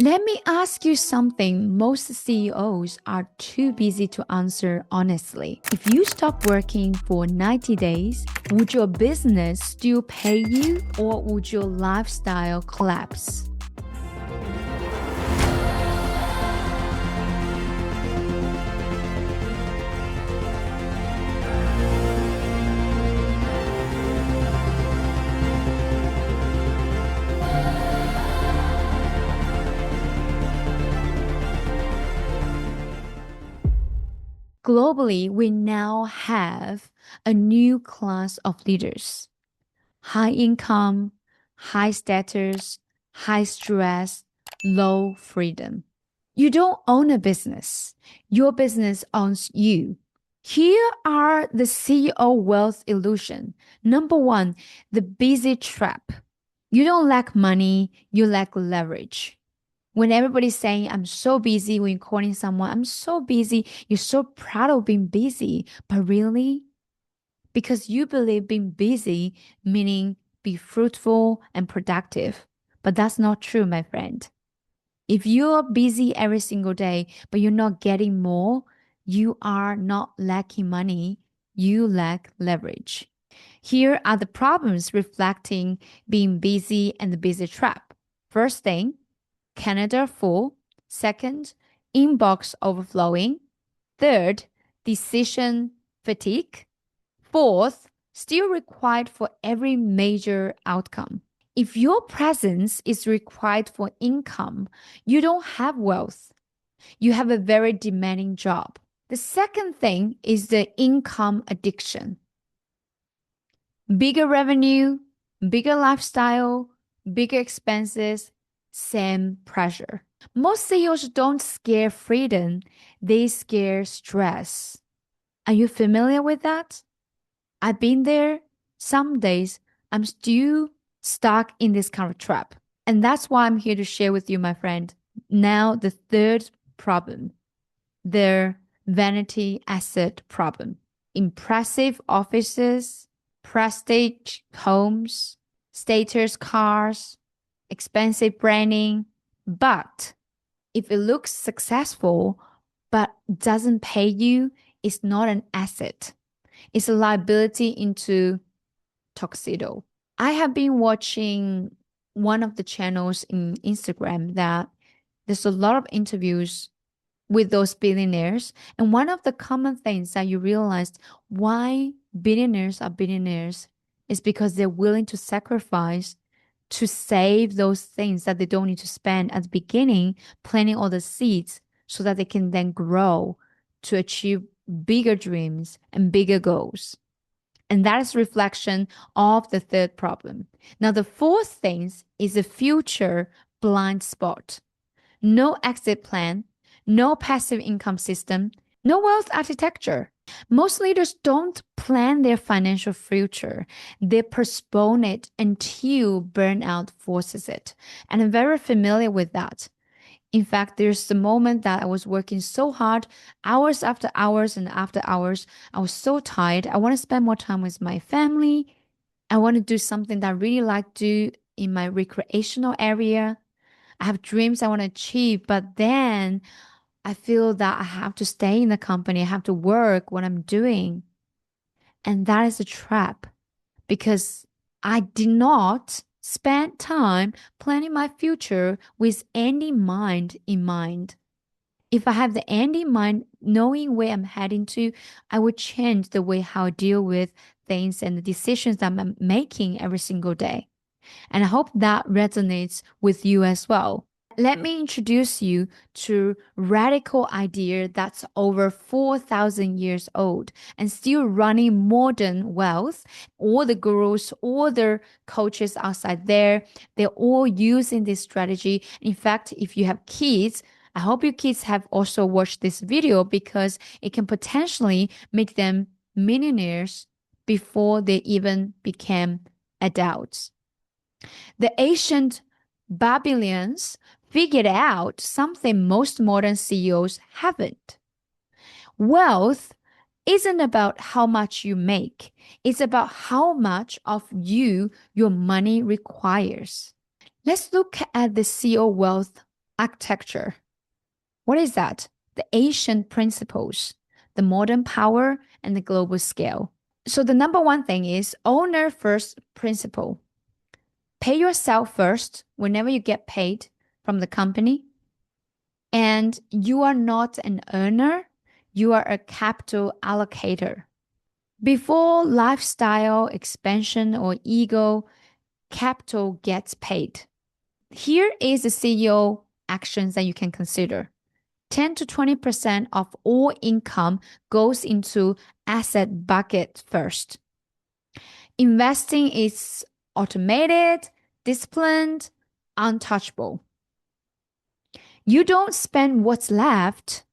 Let me ask you something most CEOs are too busy to answer honestly. If you stop working for 90 days, would your business still pay you or would your lifestyle collapse? Globally, we now have a new class of leaders: high income, high status, high stress, low freedom. You don't own a business. Your business owns you. Here are the CEO wealth illusion. Number one, the busy trap. You don't lack money, you lack leverage. When everybody's saying, I'm so busy, when you're calling someone, I'm so busy, you're so proud of being busy. But really, because you believe being busy meaning be fruitful and productive. But that's not true, my friend. If you're busy every single day, but you're not getting more, you are not lacking money, you lack leverage. Here are the problems reflecting being busy and the busy trap. First thing, calendar full. Second, inbox overflowing. Third, decision fatigue. Fourth, still required for every major outcome. If your presence is required for income, you don't have wealth. You have a very demanding job. The second thing is the income addiction. Bigger revenue, bigger lifestyle, bigger expenses, same pressure. Most CEOs don't scare freedom, they scare stress. Are you familiar with that? I've been there. Some days I'm still stuck in this kind of trap. And that's why I'm here to share with you, my friend. Now, the third problem, the vanity asset problem. Impressive offices, prestige homes, status cars, expensive branding. But if it looks successful but doesn't pay you, it's not an asset. It's a liability into tuxedo. I have been watching one of the channels in Instagram that there's a lot of interviews with those billionaires. And one of the common things that you realized why billionaires are billionaires is because they're willing to sacrifice to save those things that they don't need to spend at the beginning, planting all the seeds so that they can then grow to achieve bigger dreams and bigger goals. And that is reflection of the third problem. Now, the fourth thing is a future blind spot. No exit plan, no passive income system, no wealth architecture. Most leaders don't plan their financial future. They postpone it until burnout forces it. And I'm very familiar with that. In fact, there's the moment that I was working so hard, hours after hours and after hours. I was so tired. I want to spend more time with my family. I want to do something that I really like to do in my recreational area. I have dreams I want to achieve, but then I feel that I have to stay in the company. I have to work what I'm doing. And that is a trap because I did not spend time planning my future with end in mind. If I have the end in mind, knowing where I'm heading to, I would change the way how I deal with things and the decisions that I'm making every single day. And I hope that resonates with you as well. Let me introduce you to radical idea that's over 4,000 years old and still running modern wealth. All the gurus, all the coaches outside there, they're all using this strategy. In fact, if you have kids, I hope your kids have also watched this video because it can potentially make them millionaires before they even became adults. The ancient Babylonians figured out something most modern CEOs haven't. Wealth isn't about how much you make. It's about how much of you your money requires. Let's look at the CEO wealth architecture. What is that? The ancient principles, the modern power, and the global scale. So the number one thing is owner first principle. Pay yourself first whenever you get paid from the company. And you are not an earner, you are a capital allocator. Before lifestyle expansion or ego, capital gets paid. Here is the CEO actions that you can consider. 10 to 20% of all income goes into asset bucket first. Investing is automated, disciplined, untouchable. You don't spend what's left.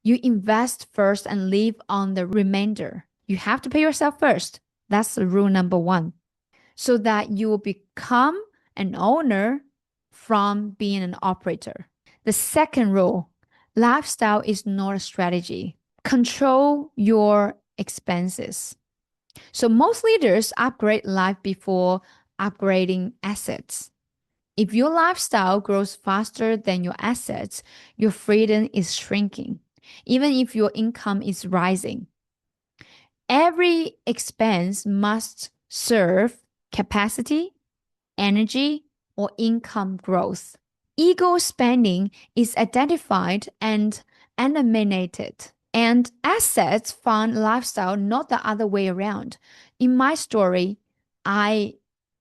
You invest first and live on the remainder. You have to pay yourself first. That's the rule number one. So that you will become an owner from being an operator. The second rule, lifestyle is not a strategy. Control your expenses. So most leaders upgrade life before upgrading assets. If your lifestyle grows faster than your assets, your freedom is shrinking, even if your income is rising. Every expense must serve capacity, energy, or income growth. Ego spending is identified and eliminated, and assets fund lifestyle, not the other way around. In my story, I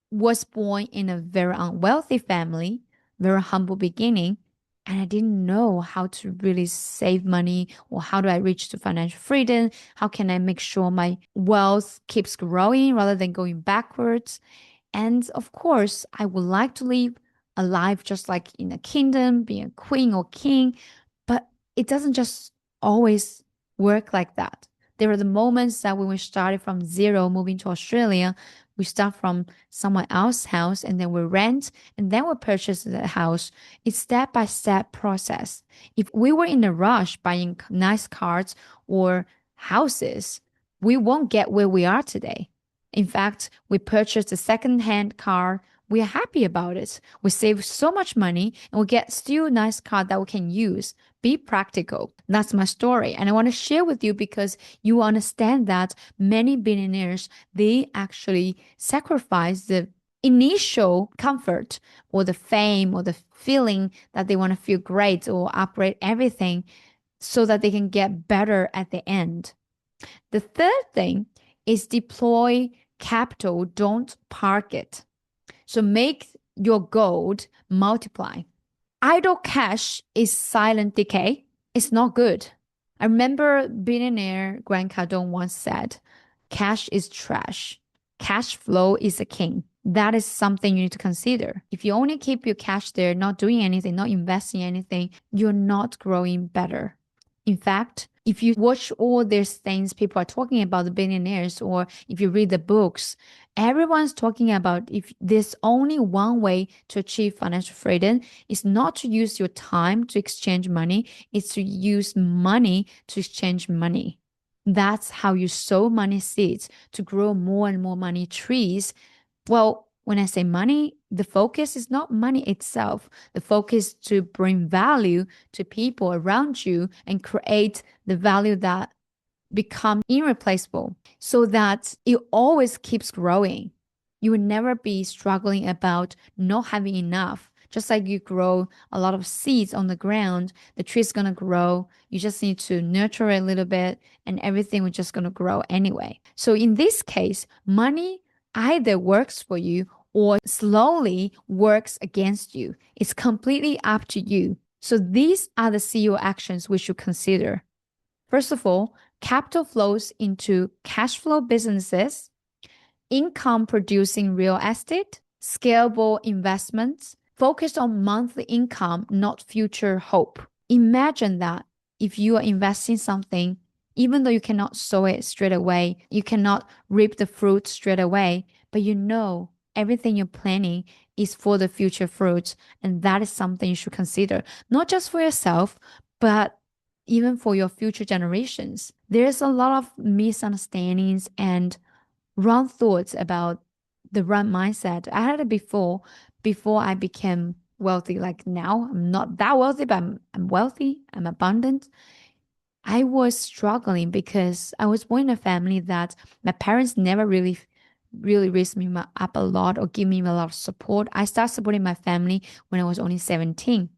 was born in a very unwealthy family, very humble beginning, and I didn't know how to really save money or how do I reach to financial freedom? How can I make sure my wealth keeps growing rather than going backwards? And of course, I would like to live a life just like in a kingdom, being a queen or king, but it doesn't just always work like that. There are the moments that when we started from zero, moving to Australia, we start from someone else's house and then we rent and then we purchase the house. It's step-by-step process. If we were in a rush buying nice cars or houses, we won't get where we are today. In fact, we purchased a second-hand car. We are happy about it. We save so much money and we get still a nice car that we can use. Be practical. That's my story. And I want to share with you because you understand that many billionaires, they actually sacrifice the initial comfort or the fame or the feeling that they want to feel great or upgrade everything so that they can get better at the end. The third thing is deploy capital, don't park it. So make your gold multiply. Idle cash is silent decay. It's not good. I remember billionaire Grant Cardone once said, cash is trash. Cash flow is a king. That is something you need to consider. If you only keep your cash there, not doing anything, not investing anything, you're not growing better. In fact, if you watch all these things people are talking about, the billionaires, or if you read the books, everyone's talking about if there's only one way to achieve financial freedom, it's not to use your time to exchange money, it's to use money to exchange money. That's how you sow money seeds to grow more and more money trees. Well, when I say money, the focus is not money itself. The focus is to bring value to people around you and create the value that becomes irreplaceable so that it always keeps growing. You will never be struggling about not having enough. Just like you grow a lot of seeds on the ground, the tree is going to grow. You just need to nurture it a little bit and everything will just going to grow anyway. So in this case, money either works for you or slowly works against you. It's completely up to you. So these are the CEO actions we should consider. First of all, capital flows into cash flow businesses, income producing real estate, scalable investments, focused on monthly income, not future hope. Imagine that if you are investing something, even though you cannot sow it straight away, you cannot reap the fruit straight away, but you know everything you're planning is for the future fruits. And that is something you should consider, not just for yourself, but even for your future generations. There's a lot of misunderstandings and wrong thoughts about the wrong mindset. I had it before I became wealthy like now. I'm not that wealthy, but I'm wealthy, I'm abundant. I was struggling because I was born in a family that my parents never really raised me up a lot or give me a lot of support. I started supporting my family when I was only 17.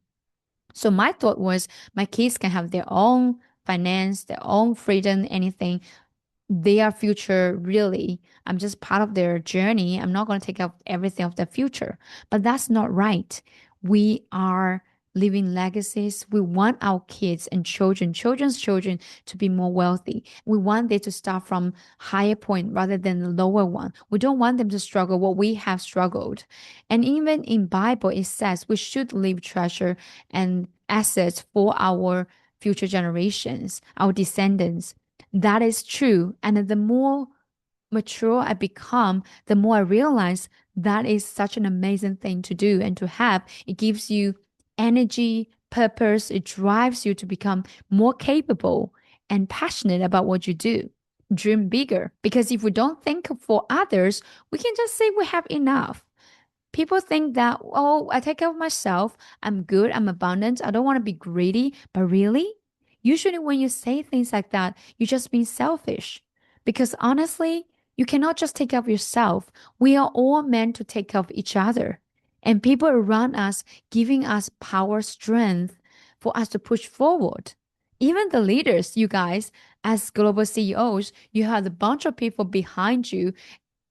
So my thought was my kids can have their own finance, their own freedom, anything their future really. I'm just part of their journey. I'm not going to take up everything of their future. But that's not right. We are leaving legacies. We want our kids and children's children to be more wealthy. We want them to start from higher point rather than the lower one. We don't want them to struggle what we have struggled. And even in Bible it says we should leave treasure and assets for our future generations, our descendants. That is true. And the more mature I become, the more I realize that is such an amazing thing to do and to have. It gives you energy, purpose. It drives you to become more capable and passionate about what you do. Dream bigger. Because if we don't think for others, we can just say we have enough. People think that, oh, I take care of myself. I'm good. I'm abundant. I don't want to be greedy. But really, usually when you say things like that, you're just being selfish. Because honestly, you cannot just take care of yourself. We are all meant to take care of each other. And people around us giving us power, strength for us to push forward. Even the leaders, you guys, as global CEOs, you have a bunch of people behind you,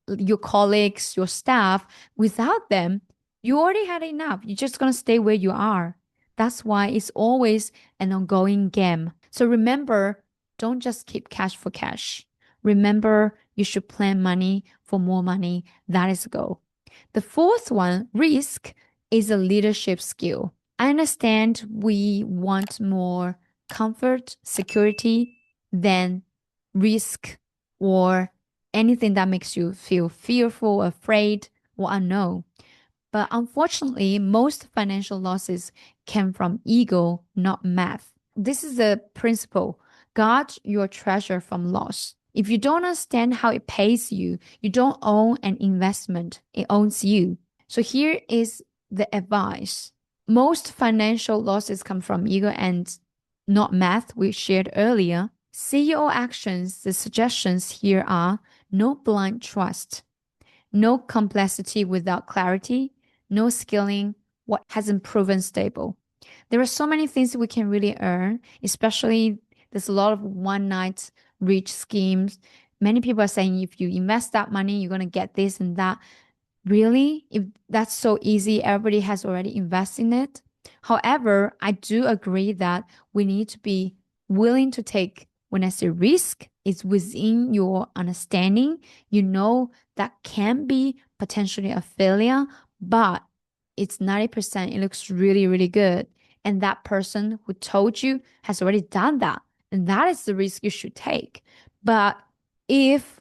your colleagues, your staff. Without them, you already had enough. You're just going to stay where you are. That's why it's always an ongoing game. So remember, don't just keep cash for cash. Remember, you should plan money for more money. That is the goal. The fourth one, risk, is a leadership skill. I understand we want more comfort, security than risk or anything that makes you feel fearful, afraid, or unknown. But unfortunately, most financial losses came from ego, not math. This is the principle. Guard your treasure from loss. If you don't understand how it pays you, you don't own an investment, it owns you. So here is the advice. Most financial losses come from ego and not math, we shared earlier. CEO actions, the suggestions here are no blind trust, no complexity without clarity, no scaling what hasn't proven stable. There are so many things we can really earn, especially there's a lot of one night rich schemes. Many people are saying if you invest that money, you're going to get this and that. Really? If that's so easy, everybody has already invested in it. However, I do agree that we need to be willing to take, when I say risk, it's within your understanding. You know that can be potentially a failure, but it's 90%. It looks really, really good. And that person who told you has already done that. And that is the risk you should take. But if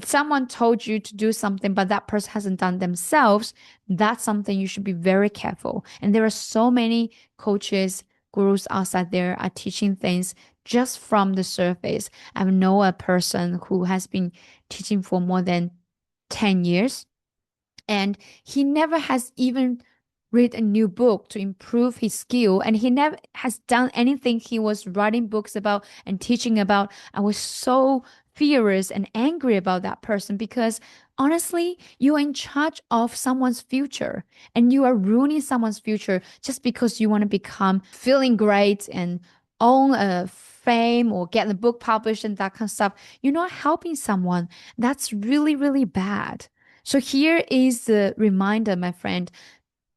someone told you to do something, but that person hasn't done themselves, that's something you should be very careful. And there are so many coaches, gurus outside there are teaching things just from the surface. I know a person who has been teaching for more than 10 years, and he never has even read a new book to improve his skill, and he never has done anything he was writing books about and teaching about. I was so furious and angry about that person because honestly, you are in charge of someone's future and you are ruining someone's future just because you want to become feeling great and own a fame or get the book published and that kind of stuff. You're not helping someone. That's really, really bad. So here is the reminder, my friend.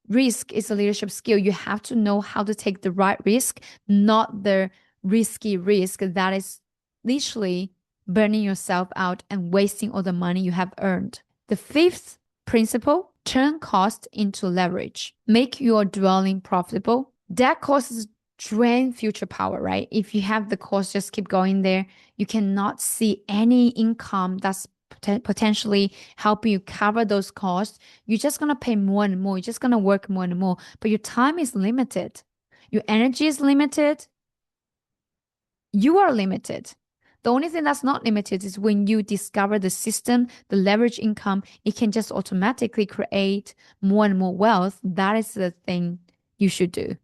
Risk is a leadership skill. You have to know how to take the right risk, not the risky risk that is literally burning yourself out and wasting all the money you have earned. The fifth principle, turn cost into leverage. Make your dwelling profitable. That causes drain future power, right? If you have the cost, just keep going there. You cannot see any income that's potentially helping you cover those costs. You're just going to pay more and more. You're just going to work more and more. But your time is limited. Your energy is limited. You are limited. The only thing that's not limited is when you discover the system, the leverage income, it can just automatically create more and more wealth. That is the thing you should do.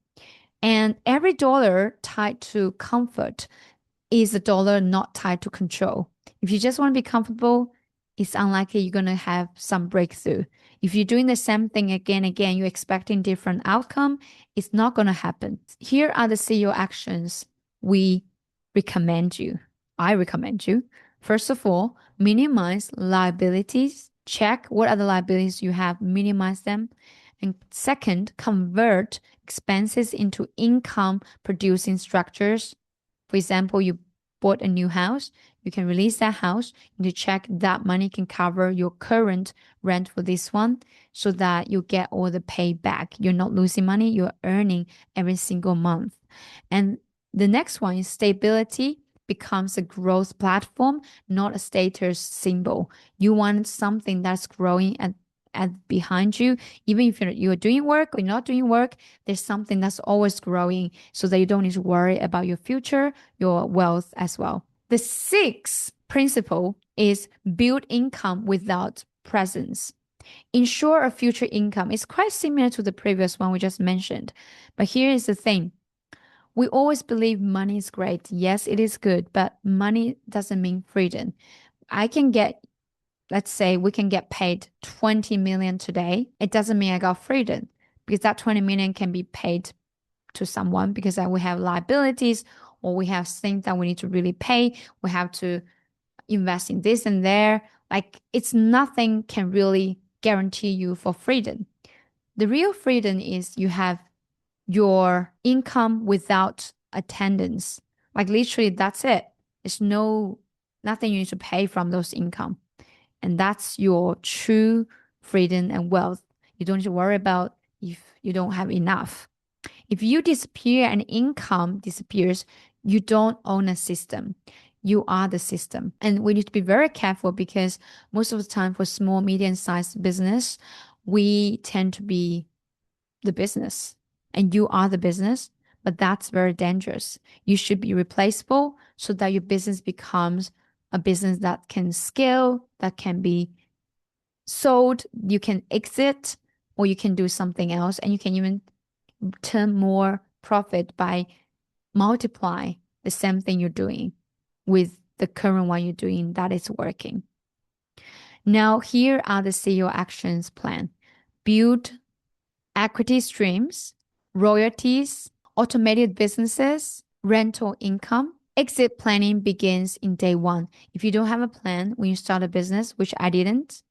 And every dollar tied to comfort is a dollar not tied to control. If you just want to be comfortable, it's unlikely you're going to have some breakthrough. If you're doing the same thing again, you're expecting different outcome, it's not going to happen. Here are the CEO actions we recommend you. I recommend you. First of all, minimize liabilities. Check what are the liabilities you have, minimize them. And second, convert expenses into income producing structures. For example, you bought a new house, you can release that house. You check that money can cover your current rent for this one so that you get all the pay back. You're not losing money, you're earning every single month. And the next one is stability becomes a growth platform, not a status symbol. You want something that's growing at behind you. Even if you're doing work or you're not doing work, there's something that's always growing so that you don't need to worry about your future, your wealth as well. The sixth principle is build income without presence. Ensure a future income. It's quite similar to the previous one we just mentioned. But here is the thing. We always believe money is great. Yes, it is good, but money doesn't mean freedom. I can get, let's say we can get paid 20 million today. It doesn't mean I got freedom because that 20 million can be paid to someone because we have liabilities or we have things that we need to really pay. We have to invest in this and there. Like it's nothing can really guarantee you for freedom. The real freedom is you have your income without attendance. Like literally that's it. It's nothing you need to pay from those income. And that's your true freedom and wealth. You don't need to worry about if you don't have enough. If you disappear and income disappears, you don't own a system. You are the system. And we need to be very careful because most of the time for small, medium-sized business, we tend to be the business and you are the business, but that's very dangerous. You should be replaceable so that your business becomes a business that can scale, that can be sold, you can exit, or you can do something else, and you can even turn more profit by multiply the same thing you're doing with the current one you're doing that is working. Now, here are the CEO actions plan. Build equity streams, royalties, automated businesses, rental income. Exit planning begins in day one. If you don't have a plan when you start a business, which I didn't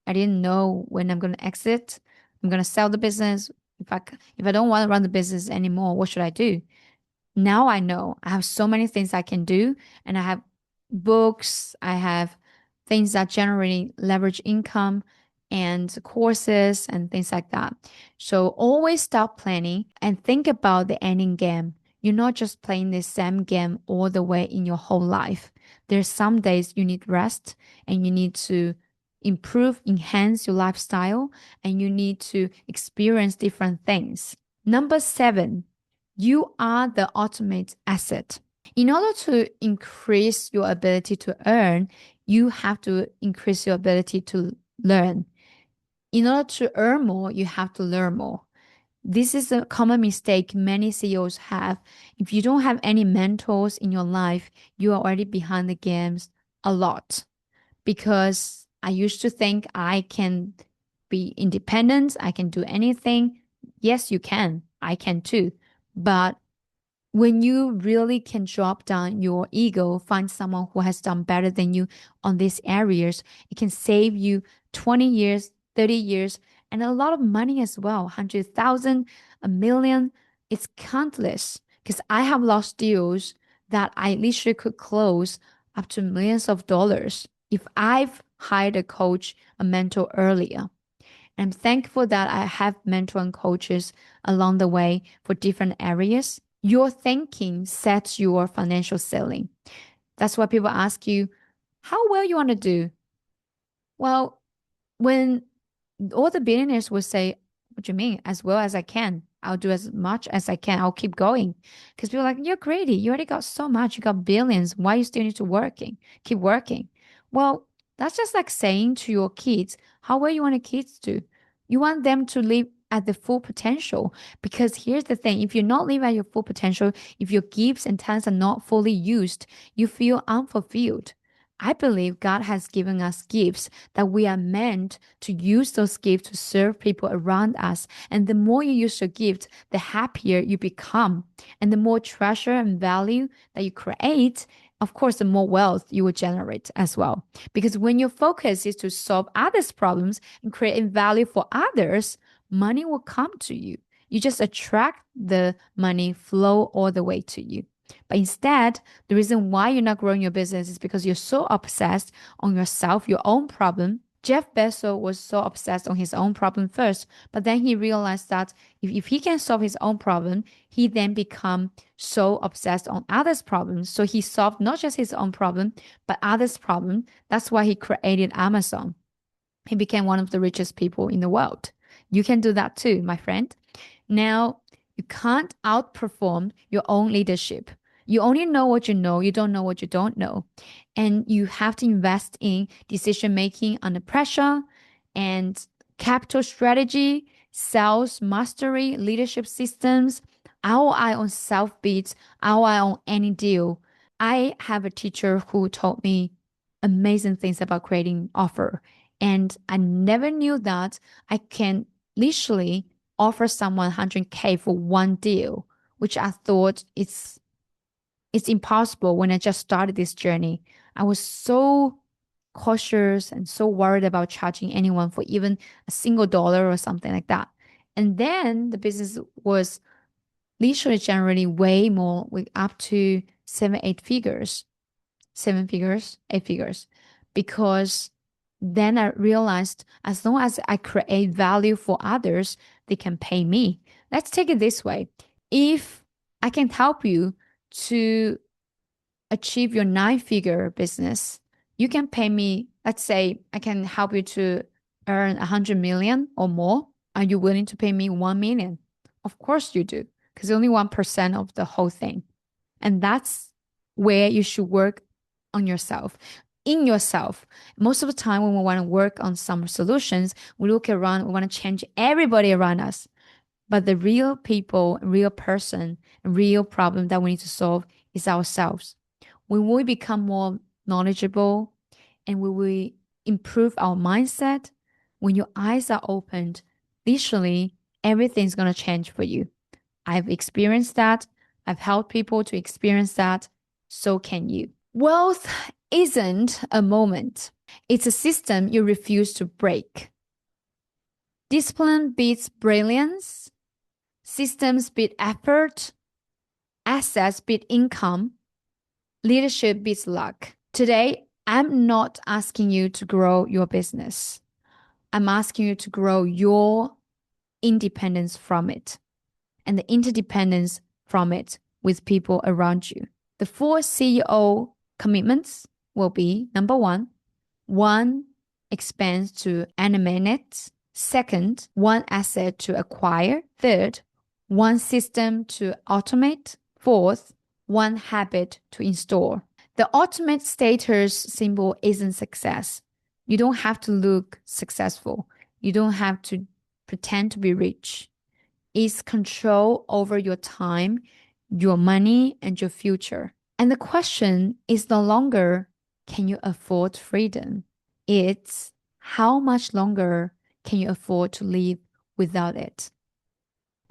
know when I'm going to exit. I'm going to sell the business. If I don't want to run the business anymore, what should I do? Now I know I have so many things I can do, and I have books, I have things that generate leverage income and courses and things like that. So always start planning and think about the ending game. You're not just playing the same game all the way in your whole life. There's some days you need rest and you need to improve, enhance your lifestyle, and you need to experience different things. Number 7, you are the ultimate asset. In order to increase your ability to earn, you have to increase your ability to learn. In order to earn more, you have to learn more. This is a common mistake many CEOs have. If you don't have any mentors in your life, you are already behind the games a lot. Because I used to think I can be independent, I can do anything. Yes, you can. I can too. But when you really can drop down your ego, find someone who has done better than you on these areas, it can save you 20 years, 30 years, and a lot of money as well. 100,000, a million. It's countless because I have lost deals that I literally could close up to millions of dollars if I've hired a coach, a mentor earlier. I'm thankful that I have mentor and coaches along the way for different areas. Your thinking sets your financial ceiling. That's why people ask you, how well you want to do? Well, when all the billionaires will say, what do you mean? As well as I can. I'll do as much as I can. I'll keep going. Because people are like, you're greedy. You already got so much. You got billions. Why you still need to keep working? Well, that's just like saying to your kids, how well you want your kids to. You want them to live at the full potential. Because here's the thing, if you're not living at your full potential, if your gifts and talents are not fully used, you feel unfulfilled. I believe God has given us gifts that we are meant to use those gifts to serve people around us. And the more you use your gift, the happier you become. And the more treasure and value that you create, of course, the more wealth you will generate as well. Because when your focus is to solve others' problems and create value for others, money will come to you. You just attract the money flow all the way to you. But instead, the reason why you're not growing your business is because you're so obsessed on yourself, your own problem. Jeff Bezos was so obsessed on his own problem first, but then he realized that if he can solve his own problem, he then become so obsessed on others' problems. So he solved not just his own problem, but others' problem. That's why he created Amazon. He became one of the richest people in the world. You can do that too, my friend. Now, you can't outperform your own leadership. You only know what you know. You don't know what you don't know. And you have to invest in decision making under pressure and capital strategy, sales mastery, leadership systems, ROI on self beats, ROI on any deal. I have a teacher who taught me amazing things about creating offer. And I never knew that I can literally offer someone 100K for one deal, which I thought it's impossible when I just started this journey. I was so cautious and so worried about charging anyone for even a single dollar or something like that. And then the business was literally generating way more, with up to 7 figures, 8 figures, because then I realized as long as I create value for others, they can pay me. Let's take it this way. If I can help you to achieve your 9 figure business, you can pay me, let's say I can help you to earn 100 million or more. Are you willing to pay me 1 million? Of course you do, because only 1% of the whole thing. And that's where you should work on yourself. In yourself. Most of the time when we want to work on some solutions, we look around, we want to change everybody around us. But the real people, real person, real problem that we need to solve is ourselves. When we become more knowledgeable and when we improve our mindset, when your eyes are opened, literally everything's going to change for you. I've experienced that. I've helped people to experience that. So can you. Wealth isn't a moment. It's a system you refuse to break. Discipline beats brilliance. Systems beat effort. Assets beat income. Leadership beats luck. Today, I'm not asking you to grow your business. I'm asking you to grow your independence from it and the interdependence from it with people around you. The 4 CEO commitments will be: number 1 expense to animate it. 2nd, 1 asset to acquire. 3rd, 1 system to automate. 4th, 1 habit to install. The ultimate status symbol isn't success. You don't have to look successful. You don't have to pretend to be rich. It's control over your time, your money, and your future. And the question is no longer, can you afford freedom? It's how much longer can you afford to live without it?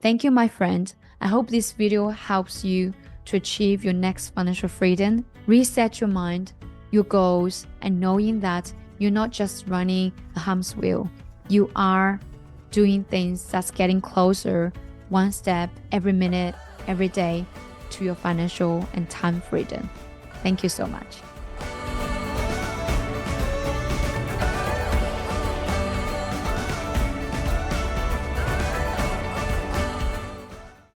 Thank you, my friend. I hope this video helps you to achieve your next financial freedom. Reset your mind, your goals, and knowing that you're not just running a hamster wheel. You are doing things that's getting closer, one step every minute, every day, to your financial and time freedom. Thank you so much.